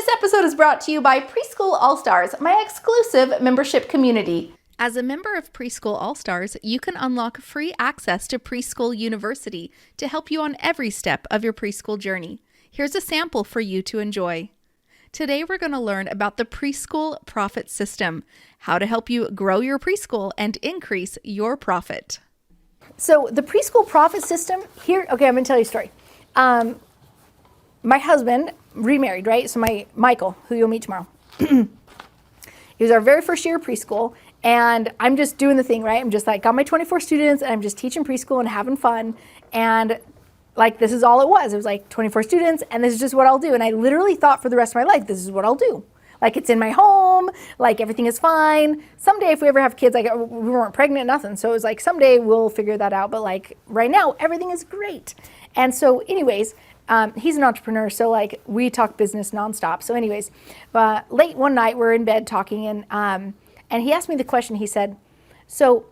This episode is brought to you by Preschool All-Stars, my exclusive membership community. As a member of Preschool All-Stars, you can unlock free access to Preschool University to help you on every step of your preschool journey. Here's a sample for you to enjoy. Today, we're going to learn about the Preschool Profit System, how to help you grow your preschool and increase your profit. So the Preschool Profit System, I'm going to tell you a story. My husband remarried, right? So Michael, who you'll meet tomorrow, he was our very first year of preschool, and I'm just doing the thing, right? I'm just like, got my 24 students, and I'm just teaching preschool and having fun, and like, this is all it was. It was like 24 students, and this is just what I'll do. And I literally thought for the rest of my life, this is what I'll do. Like, it's in my home, like, everything is fine. Someday, if we ever have kids, like, we weren't pregnant, nothing. So it was like, someday we'll figure that out. But like, right now, everything is great. And so anyways, he's an entrepreneur, so like, we talk business nonstop. So anyways, late one night, we're in bed talking, and he asked me the question. He said, so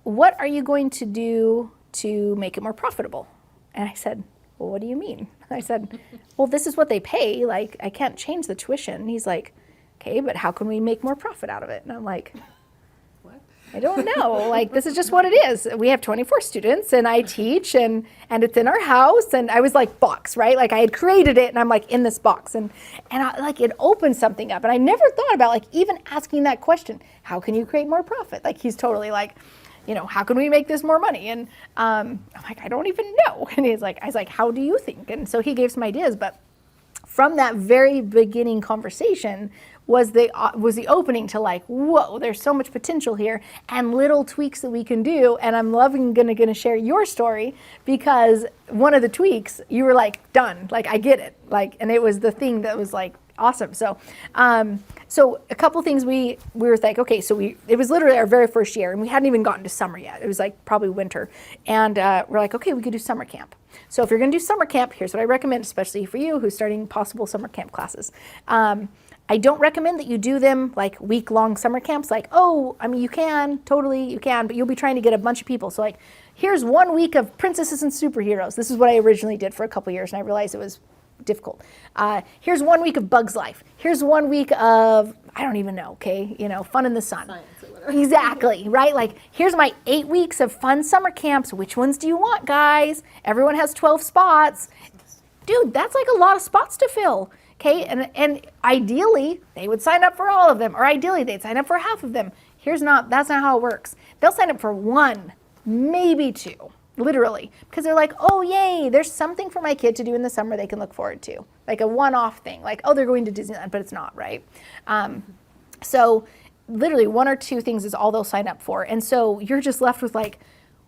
what are you going to do to make it more profitable? And I said, well, what do you mean? I said, well, this is what they pay. Like, I can't change the tuition. And he's like, okay, but how can we make more profit out of it? And I'm like, what? I don't know. Like, this is just what it is. We have 24 students, and I teach, and it's in our house. And I was like, box, right? Like, I had created it, and I'm like, in this box. And like, it opened something up. And I never thought about, like, even asking that question, how can you create more profit? Like, he's totally like, you know, how can we make this more money? And I'm like, I don't even know. And I was like, how do you think? And so he gave some ideas, but from that very beginning conversation was the opening to like, whoa, there's so much potential here and little tweaks that we can do. And I'm gonna share your story, because one of the tweaks, you were like, done, like, I get it. Like, and it was the thing that was like, awesome. So, so a couple things we were like, okay, so it was literally our very first year, and we hadn't even gotten to summer yet. It was like probably winter. And we're like, okay, we could do summer camp. So if you're going to do summer camp, here's what I recommend, especially for you who's starting possible summer camp classes. I don't recommend that you do them like week-long summer camps. Like, oh, I mean, you can, but you'll be trying to get a bunch of people. So like, here's 1 week of princesses and superheroes. This is what I originally did for a couple years, and I realized it was difficult. Here's 1 week of Bug's Life. Here's 1 week of, I don't even know, okay, you know, fun in the sun. Science or whatever. Exactly, right? Like, here's my 8 weeks of fun summer camps. Which ones do you want, guys? Everyone has 12 spots. Dude, that's like a lot of spots to fill, okay? And ideally, they would sign up for all of them, or ideally, they'd sign up for half of them. That's not how it works. They'll sign up for 1, maybe 2. Literally, because they're like, oh, yay, there's something for my kid to do in the summer they can look forward to. Like a one-off thing, like, oh, they're going to Disneyland, but it's not, right? So literally 1 or 2 things is all they'll sign up for. And so you're just left with like,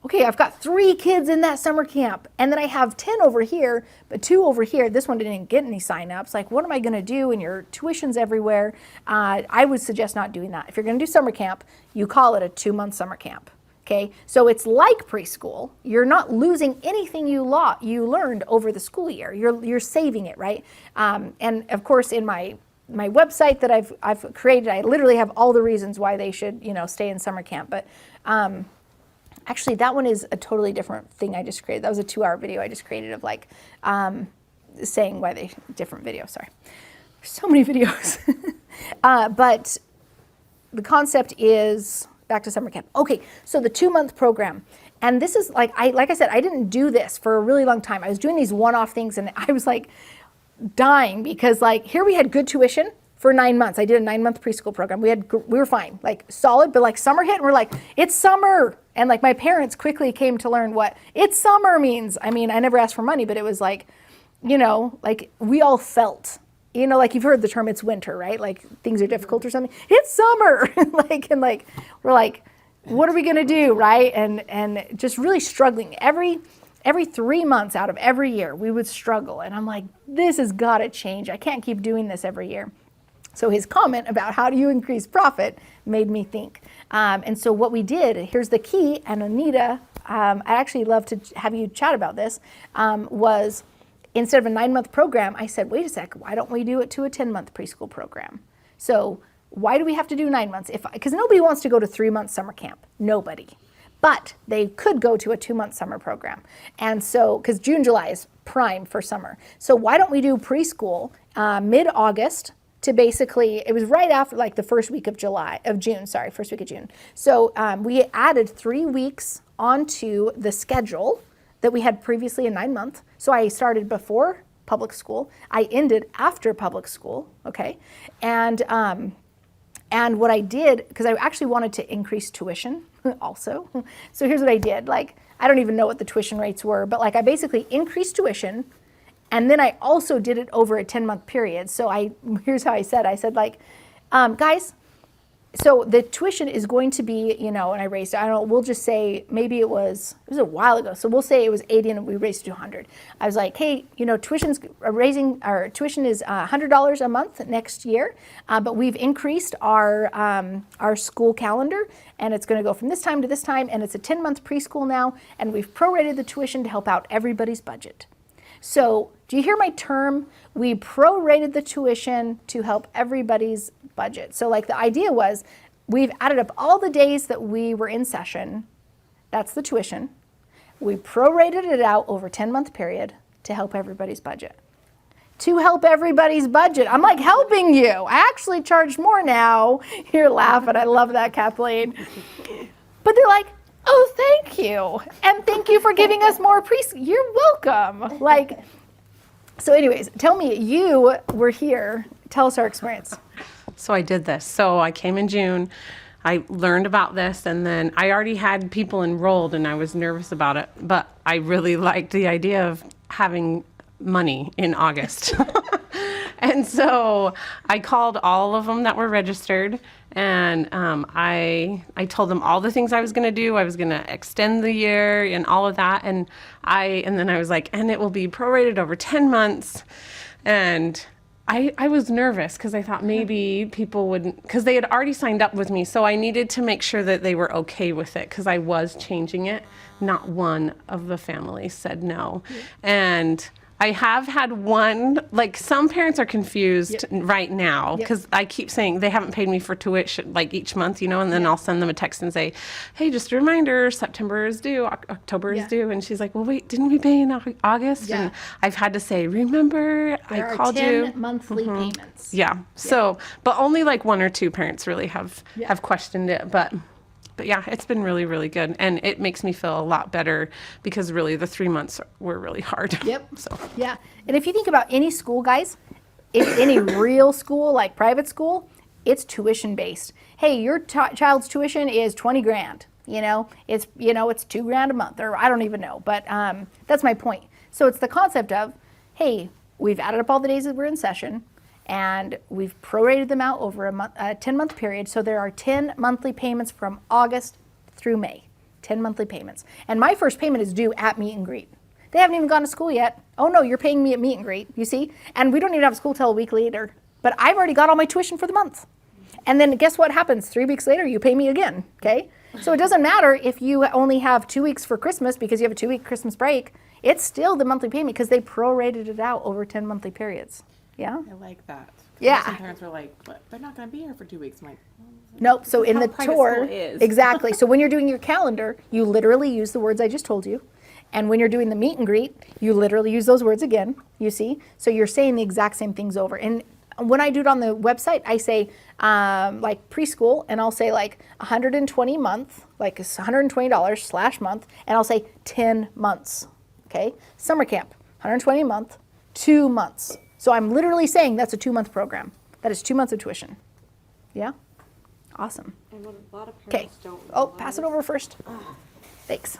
okay, I've got 3 kids in that summer camp, and then I have 10 over here, but 2 over here. This one didn't get any signups. Like, what am I going to do? And your tuition's everywhere. I would suggest not doing that. If you're going to do summer camp, you call it a 2-month summer camp. Okay, so it's like preschool. You're not losing anything you learned over the school year. You're saving it, right? And of course, in my website that I've created, I literally have all the reasons why they should, you know, stay in summer camp. But actually, that one is a totally different thing I just created. That was a 2-hour video I just created of like saying why they different video. Sorry, there's so many videos. But the concept is. Back to summer camp. Okay, so the 2-month program. And this is like I said, I didn't do this for a really long time. I was doing these one-off things, and I was like dying, because like, here we had good tuition for 9 months. I did a 9-month preschool program. We were fine, like solid, but like summer hit, and we're like, it's summer. And like, my parents quickly came to learn what it's summer means. I mean, I never asked for money, but it was like, you know, like, we all felt, you know, like, you've heard the term, it's winter, right? Like, things are difficult or something. It's summer. and we're like, what are we going to do, right? And just really struggling. Every 3 months out of every year, we would struggle. And I'm like, this has got to change. I can't keep doing this every year. So his comment about how do you increase profit made me think. And so what we did, here's the key, and Anita, I'd actually love to have you chat about this, was, instead of a 9-month program, I said, wait a sec, why don't we do it to a 10-month preschool program? So why do we have to do 9 months? Because nobody wants to go to 3-month summer camp. Nobody. But they could go to a 2-month summer program. And so, because June, July is prime for summer. So why don't we do preschool mid-August to basically, it was right after like the first week of June. So we added 3 weeks onto the schedule that we had previously a 9-month. So I started before public school. I ended after public school, okay? And what I did, because I actually wanted to increase tuition also. So here's what I did. Like, I don't even know what the tuition rates were, but like I basically increased tuition. And then I also did it over a 10-month period. So here's how I said like, guys, so the tuition is going to be, and I raised it, I don't know, we'll just say maybe it was a while ago. So we'll say it was 80 and we raised it to 100. I was like, hey, tuition is $100 a month next year, but we've increased our school calendar, and it's going to go from this time to this time, and it's a 10-month preschool now, and we've prorated the tuition to help out everybody's budget. So do you hear my term? We prorated the tuition to help everybody's budget. So like the idea was we've added up all the days that we were in session. That's the tuition. We prorated it out over a 10-month period to help everybody's budget. To help everybody's budget. I'm like helping you. I actually charge more now. You're laughing. I love that, Kathleen. But they're like, oh, thank you. And thank you for giving us more preschool. You're welcome. Like, so anyways, tell me, you were here. Tell us our experience. So I did this. So I came in June. I learned about this, and then I already had people enrolled, and I was nervous about it. But I really liked the idea of having money in August. And so I called all of them that were registered, and I told them all the things I was going to do. I was going to extend the year and all of that. And then I was like, and it will be prorated over 10 months. And I was nervous because I thought maybe people wouldn't, because they had already signed up with me. So I needed to make sure that they were okay with it because I was changing it. Not one of the families said no. And I have had one, like some parents are confused right now because I keep saying they haven't paid me for tuition like each month, and then I'll send them a text and say, hey, just a reminder, September is due, October is due. And she's like, well, wait, didn't we pay in August? And I've had to say, remember, there I called you. There are 10 monthly payments. Yeah. So, but only like 1 or 2 parents really have questioned it. But yeah, it's been really, really good. And it makes me feel a lot better because really the 3 months were really hard. Yep. So. Yeah. And if you think about any school, guys, if any real school, like private school, it's tuition based. Hey, your child's tuition is 20 grand. It's $2,000 a month, or I don't even know. But that's my point. So it's the concept of, hey, we've added up all the days that we're in session, and we've prorated them out over a 10-month period. So there are 10 monthly payments from August through May, 10 monthly payments. And my first payment is due at meet and greet. They haven't even gone to school yet. Oh no, you're paying me at meet and greet, you see? And we don't even have school till a week later, but I've already got all my tuition for the month. And then guess what happens? 3 weeks later, you pay me again, okay? So it doesn't matter if you only have 2 weeks for Christmas because you have a 2-week Christmas break. It's still the monthly payment because they prorated it out over 10 monthly periods. Yeah? I like that. Yeah. Some parents were like, but they're not going to be here for 2 weeks. I'm like, nope. So in the tour, is. exactly. So when you're doing your calendar, you literally use the words I just told you. And when you're doing the meet and greet, you literally use those words again, you see? So you're saying the exact same things over. And when I do it on the website, I say like preschool, and I'll say like 120 month, like it's $120 / month, and I'll say 10 months, okay? Summer camp, 120 a month, 2 months. So I'm literally saying that's a 2-month program. That is 2 months of tuition. Yeah? Awesome. And what a lot of Okay. parents don't Oh, realize, pass it over first. Thanks.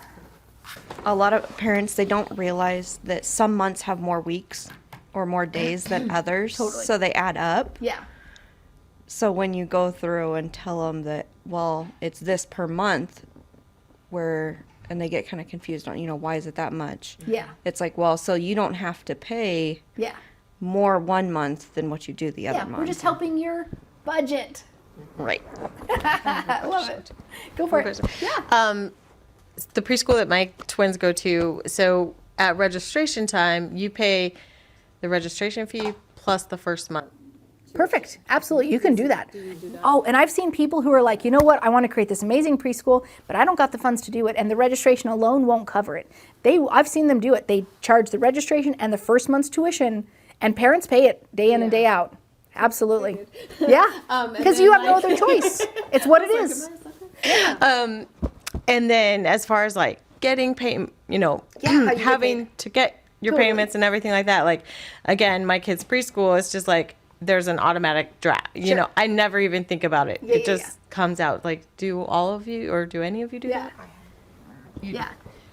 a lot of parents, they don't realize that some months have more weeks or more days than others. Totally. So they add up. Yeah. So when you go through and tell them that, well, it's this per month, and they get kind of confused on, why is it that much? Yeah. It's like, well, so you don't have to pay Yeah. more 1 month than what you do the other Yeah. month. We're just helping your budget. Right. I love it. Go for it. Yeah. The preschool that my twins go to, so at registration time, you pay the registration fee plus the first month. Perfect. Absolutely. You can do that. Oh, and I've seen people who are like, you know what? I want to create this amazing preschool, but I don't got the funds to do it, and the registration alone won't cover it. I've seen them do it. They charge the registration and the first month's tuition, and parents pay it day in and day out. Absolutely. Yeah. Because you have no other choice. It's what it is. And then as far as like getting paid, you know, Yeah, how you get having to get your Totally. payments and everything like that. Like, again, my kids' preschool, it's just like there's an automatic draft. You Sure. know, I never even think about it. Yeah, It yeah, just yeah. comes out. Like, do all of you or do any of you do Yeah. that? Yeah.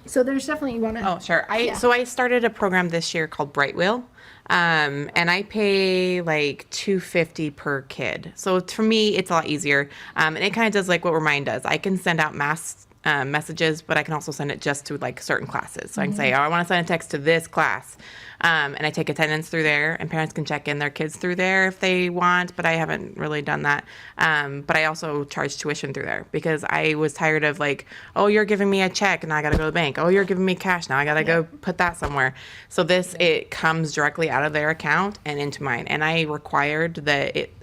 So there's definitely, you want to. Oh, sure. So I started a program this year called Bright Wheel. And I pay like $250 per kid. So for me, it's a lot easier. And it kind of does like what Remind does. I can send out mass messages, but I can also send it just to like certain classes. So I can say, oh, I want to send a text to this class. And I take attendance through there, and parents can check in their kids through there if they want, but I haven't really done that. But I also charge tuition through there because I was tired of like, oh, you're giving me a check and I got to go to the bank. Oh, you're giving me cash now. I got to go put that somewhere. So this, it comes directly out of their account and into mine. And I required that it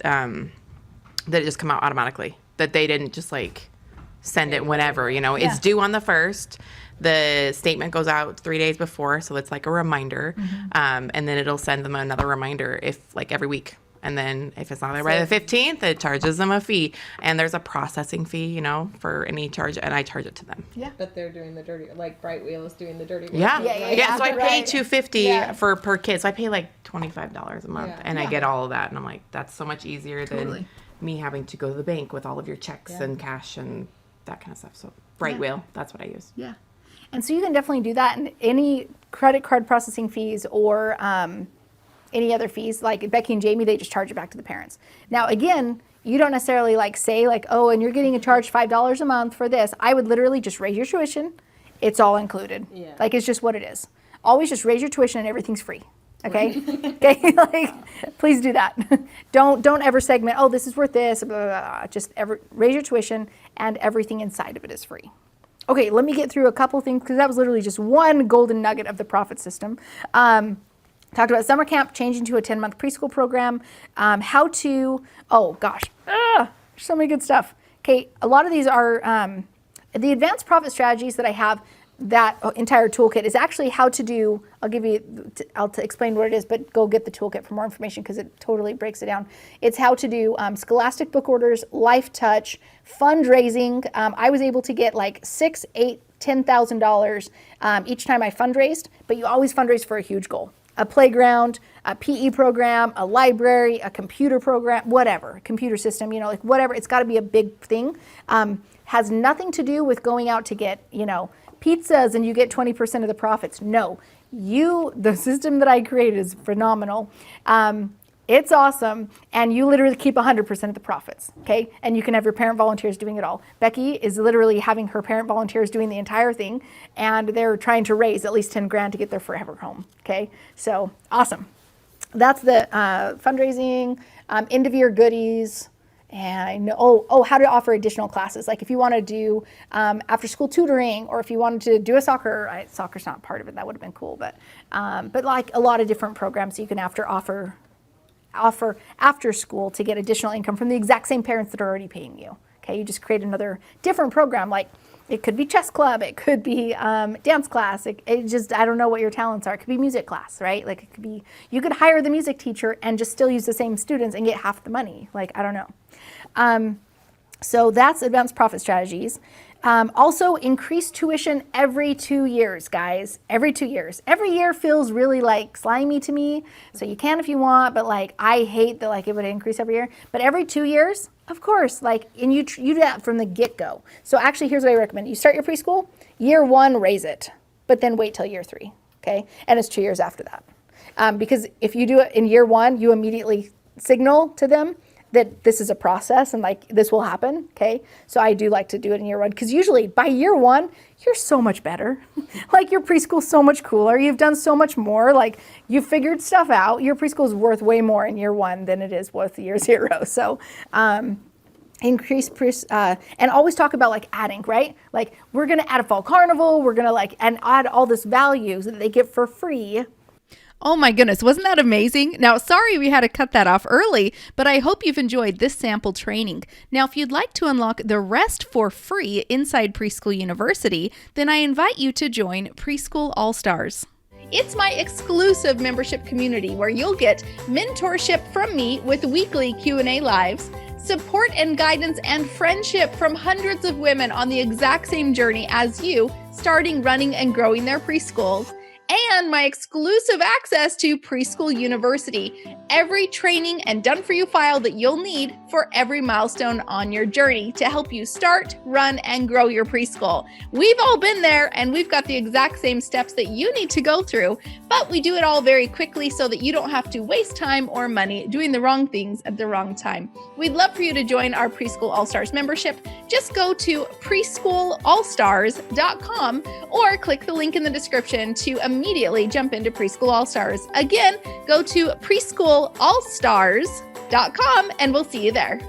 just come out automatically, that they didn't just like send it whenever, you know, it's due on the 1st. The statement goes out 3 days before, so it's like a reminder, and then it'll send them another reminder if like every week. And then if it's not there by the 15th, it charges them a fee, and there's a processing fee, you know, for any charge, and I charge it to them. But they're doing the dirty, like Bright Wheel is doing the dirty work. Yeah, yeah, So I pay right. $250 for per kid. So I pay like $25 a month, Yeah. and I get all of that. And I'm like, that's so much easier than Totally. me having to go to the bank with all of your checks and cash and that kind of stuff. So Bright Wheel, that's what I use. Yeah. And so you can definitely do that. And any credit card processing fees or any other fees, like Becky and Jamie, they just charge it back to the parents. Now, again, you don't necessarily like say like, oh, and you're getting a charge $5 a month for this. I would literally just raise your tuition. It's all included. Yeah. Like, it's just what it is. Always just raise your tuition and everything's free. Okay. Okay. Like, please do that. Don't ever segment. Oh, this is worth this. Blah, blah, blah. Just raise your tuition, and everything inside of it is free. Okay, let me get through a couple things because that was literally just one golden nugget of the profit system. Talked about summer camp, changing to a 10-month preschool program. How to, oh gosh, so many good stuff. Okay, a lot of these are the advanced profit strategies that I have. That entire toolkit is actually how to do, I'll explain what it is, but go get the toolkit for more information because it totally breaks it down. It's how to do scholastic book orders, life touch, fundraising. I was able to get like $6,000, $8,000, $10,000 each time I fundraised, but you always fundraise for a huge goal. A playground, a PE program, a library, a computer program, whatever, computer system, you know, like whatever. It's got to be a big thing. Has nothing to do with going out to get, you know, pizzas and you get 20% of the profits. No, the system that I created is phenomenal. It's awesome. And you literally keep 100% of the profits. Okay. And you can have your parent volunteers doing it all. Becky is literally having her parent volunteers doing the entire thing. And they're trying to raise at least 10 grand to get their forever home. Okay. So awesome. That's the fundraising, end of year goodies. And I know, how to offer additional classes. Like if you want to do after school tutoring, or if you wanted to do a soccer's not part of it. That would have been cool. But like a lot of different programs you can offer after school to get additional income from the exact same parents that are already paying you. Okay, you just create another different program. Like it could be chess club, it could be dance class. It just, I don't know what your talents are. It could be music class, right? Like it could be, you could hire the music teacher and just still use the same students and get half the money. Like, I don't know. So that's advanced profit strategies. Also increase tuition every 2 years, guys. Every 2 years. Every year feels really like slimy to me. So you can if you want, but like I hate that like it would increase every year. But every 2 years, of course, like, and you do that from the get-go. So actually, here's what I recommend. You start your preschool, year 1, raise it, but then wait till year 3, okay? And it's 2 years after that. Because if you do it in year 1, you immediately signal to them that this is a process and like this will happen, okay? So I do like to do it in year 1 because usually by year 1, you're so much better. Like your preschool's so much cooler. You've done so much more. Like you've figured stuff out. Your preschool is worth way more in year 1 than it is worth year 0. So increase, and always talk about like adding, right? Like we're gonna add a fall carnival. We're gonna like, and add all this value that they get for free. Oh my goodness, wasn't that amazing? Now, sorry we had to cut that off early, but I hope you've enjoyed this sample training. Now, if you'd like to unlock the rest for free inside Preschool University, then I invite you to join Preschool All-Stars. It's my exclusive membership community where you'll get mentorship from me with weekly Q&A lives, support and guidance and friendship from hundreds of women on the exact same journey as you, starting, running, and growing their preschools, and my exclusive access to Preschool University, every training and done-for-you file that you'll need for every milestone on your journey to help you start, run, and grow your preschool. We've all been there, and we've got the exact same steps that you need to go through, but we do it all very quickly so that you don't have to waste time or money doing the wrong things at the wrong time. We'd love for you to join our Preschool All-Stars membership. Just go to preschoolallstars.com or click the link in the description to immediately jump into Preschool All-Stars. Again, go to preschoolallstars.com and we'll see you there.